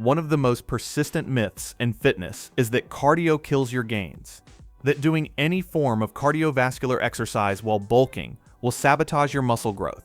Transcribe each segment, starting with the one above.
one of the most persistent myths in fitness is that cardio kills your gains. That doing any form of cardiovascular exercise while bulking will sabotage your muscle growth,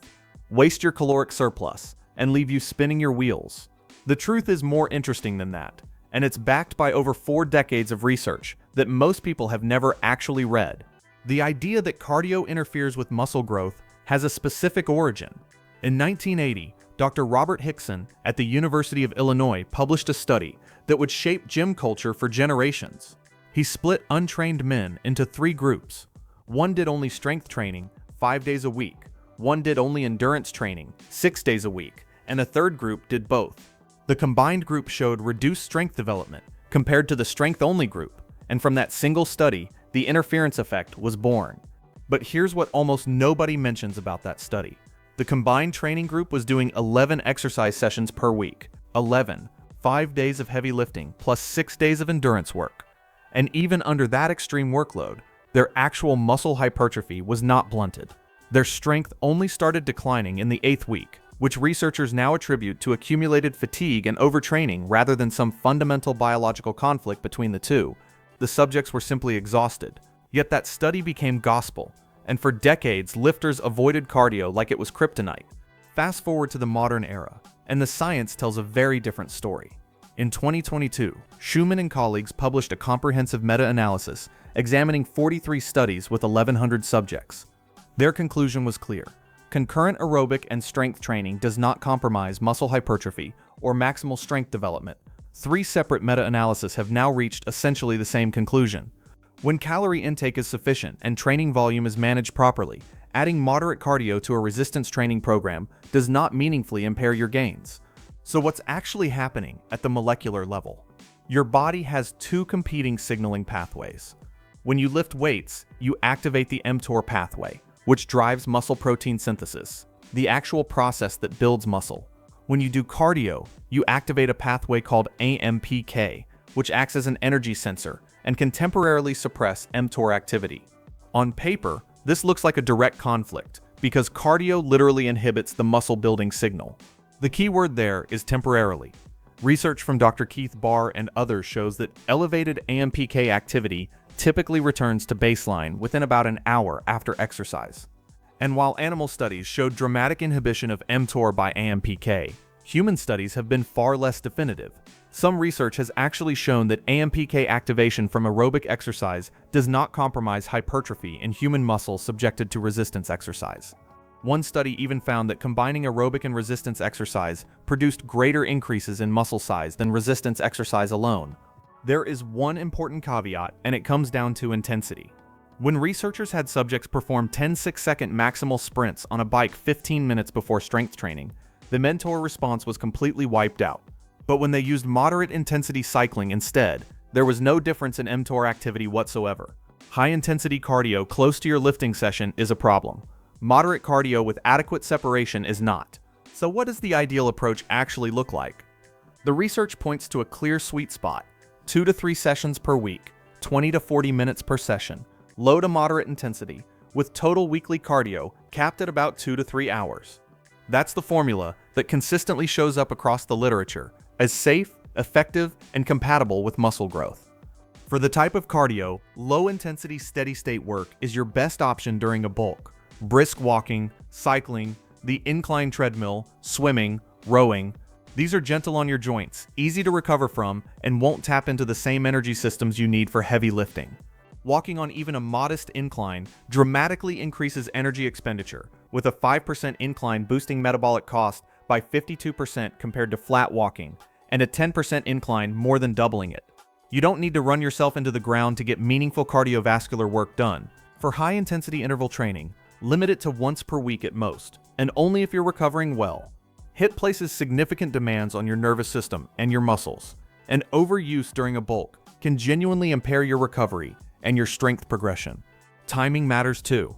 waste your caloric surplus, and leave you spinning your wheels. The truth is more interesting than that, and it's backed by over 4 decades of research that most people have never actually read. The idea that cardio interferes with muscle growth has a specific origin. In 1980, Dr. Robert Hickson at the University of Illinois published a study that would shape gym culture for generations. He split untrained men into 3 groups. One did only strength training 5 days a week, one did only endurance training 6 days a week, and a third group did both. The combined group showed reduced strength development compared to the strength-only group, and from that single study, the interference effect was born. But here's what almost nobody mentions about that study. The combined training group was doing 11 exercise sessions per week. 11. 5 days of heavy lifting plus 6 days of endurance work. And even under that extreme workload, their actual muscle hypertrophy was not blunted. Their strength only started declining in the 8th week, which researchers now attribute to accumulated fatigue and overtraining rather than some fundamental biological conflict between the two. The subjects were simply exhausted. Yet that study became gospel, and for decades lifters avoided cardio like it was kryptonite. Fast forward to the modern era, and the science tells a very different story. In 2022, Schumann and colleagues published a comprehensive meta-analysis examining 43 studies with 1,100 subjects. Their conclusion was clear. Concurrent aerobic and strength training does not compromise muscle hypertrophy or maximal strength development. 3 separate meta-analyses have now reached essentially the same conclusion. When calorie intake is sufficient and training volume is managed properly, adding moderate cardio to a resistance training program does not meaningfully impair your gains. So what's actually happening at the molecular level? Your body has 2 competing signaling pathways. When you lift weights, you activate the mTOR pathway, which drives muscle protein synthesis, the actual process that builds muscle. When you do cardio, you activate a pathway called AMPK, which acts as an energy sensor and can temporarily suppress mTOR activity. On paper, this looks like a direct conflict because cardio literally inhibits the muscle-building signal. The key word there is temporarily. Research from Dr. Keith Barr and others shows that elevated AMPK activity typically returns to baseline within about an hour after exercise. And while animal studies showed dramatic inhibition of mTOR by AMPK, human studies have been far less definitive. Some research has actually shown that AMPK activation from aerobic exercise does not compromise hypertrophy in human muscles subjected to resistance exercise. One study even found that combining aerobic and resistance exercise produced greater increases in muscle size than resistance exercise alone. There is one important caveat, and it comes down to intensity. When researchers had subjects perform 10 6-second maximal sprints on a bike 15 minutes before strength training, the mTOR response was completely wiped out. But when they used moderate intensity cycling instead, there was no difference in mTOR activity whatsoever. High intensity cardio close to your lifting session is a problem. Moderate cardio with adequate separation is not. So what does the ideal approach actually look like? The research points to a clear sweet spot: 2 to 3 sessions per week, 20 to 40 minutes per session, low to moderate intensity, with total weekly cardio capped at about 2 to 3 hours. That's the formula that consistently shows up across the literature as safe, effective, and compatible with muscle growth. For the type of cardio, low-intensity steady-state work is your best option during a bulk. Brisk walking, cycling, the incline treadmill, swimming, rowing. These are gentle on your joints, easy to recover from, and won't tap into the same energy systems you need for heavy lifting. Walking on even a modest incline dramatically increases energy expenditure, with a 5% incline boosting metabolic cost by 52% compared to flat walking, and a 10% incline more than doubling it. You don't need to run yourself into the ground to get meaningful cardiovascular work done. For high-intensity interval training, limit it to once per week at most, and only if you're recovering well. HIIT places significant demands on your nervous system and your muscles, and overuse during a bulk can genuinely impair your recovery and your strength progression. Timing matters too.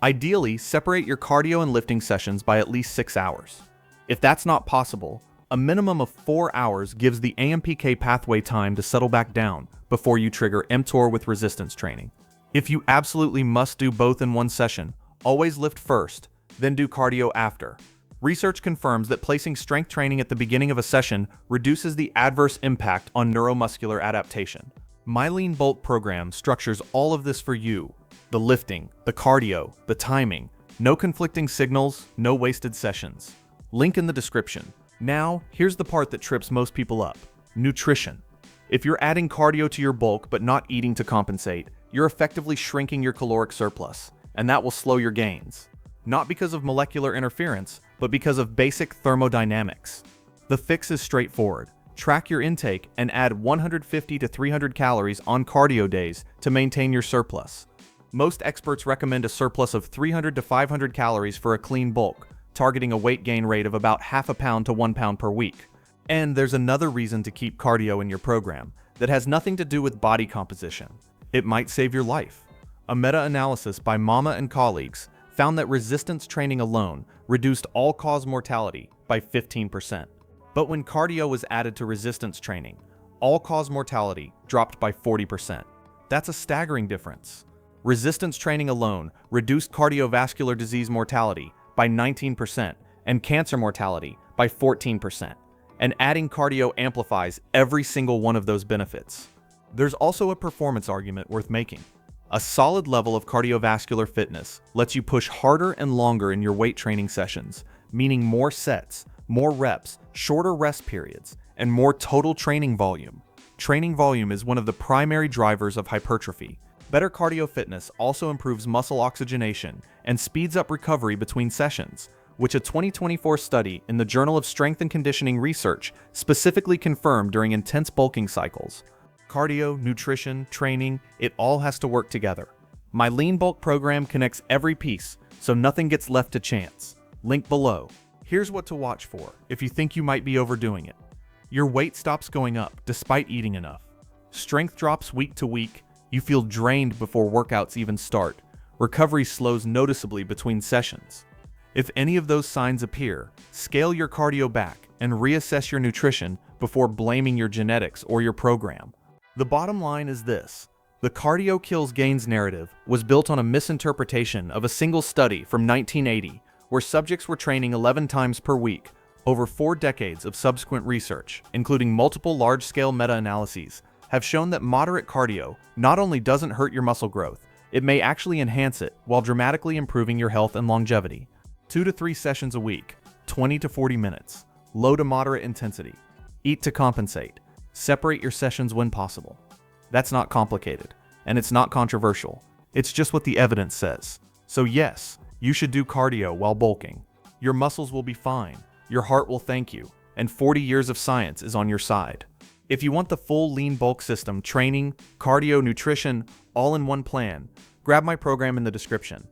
Ideally, separate your cardio and lifting sessions by at least 6 hours. If that's not possible, a minimum of 4 hours gives the AMPK pathway time to settle back down before you trigger mTOR with resistance training. If you absolutely must do both in one session, always lift first, then do cardio after. Research confirms that placing strength training at the beginning of a session reduces the adverse impact on neuromuscular adaptation. My Lean Bulk program structures all of this for you. The lifting, the cardio, the timing. No conflicting signals, no wasted sessions. Link in the description. Now, here's the part that trips most people up. Nutrition. If you're adding cardio to your bulk but not eating to compensate, you're effectively shrinking your caloric surplus, and that will slow your gains. Not because of molecular interference, but because of basic thermodynamics. The fix is straightforward. Track your intake and add 150 to 300 calories on cardio days to maintain your surplus. Most experts recommend a surplus of 300 to 500 calories for a clean bulk, targeting a weight gain rate of about half a pound to 1 pound per week. And there's another reason to keep cardio in your program that has nothing to do with body composition. It might save your life. A meta-analysis by Mama and colleagues found that resistance training alone reduced all-cause mortality by 15%. But when cardio was added to resistance training, all-cause mortality dropped by 40%. That's a staggering difference. Resistance training alone reduced cardiovascular disease mortality by 19% and cancer mortality by 14%. And adding cardio amplifies every single one of those benefits. There's also a performance argument worth making. A solid level of cardiovascular fitness lets you push harder and longer in your weight training sessions, meaning more sets, more reps, shorter rest periods, and more total training volume. Training volume is one of the primary drivers of hypertrophy. Better cardio fitness also improves muscle oxygenation and speeds up recovery between sessions, which a 2024 study in the Journal of Strength and Conditioning Research specifically confirmed during intense bulking cycles. Cardio, nutrition, training, it all has to work together. My Lean Bulk program connects every piece, so nothing gets left to chance. Link below. Here's what to watch for if you think you might be overdoing it. Your weight stops going up despite eating enough. Strength drops week to week. You feel drained before workouts even start. Recovery slows noticeably between sessions. If any of those signs appear, scale your cardio back and reassess your nutrition before blaming your genetics or your program. The bottom line is this. The cardio kills gains narrative was built on a misinterpretation of a single study from 1980, where subjects were training 11 times per week. Over 4 decades of subsequent research, including multiple large-scale meta-analyses, have shown that moderate cardio not only doesn't hurt your muscle growth, it may actually enhance it while dramatically improving your health and longevity. 2 to 3 sessions a week, 20 to 40 minutes, low to moderate intensity. Eat to compensate. Separate your sessions when possible. That's not complicated, and it's not controversial. It's just what the evidence says. So yes, you should do cardio while bulking. Your muscles will be fine, your heart will thank you, and 40 years of science is on your side. If you want the full lean bulk system, training, cardio, nutrition, all in one plan, grab my program in the description.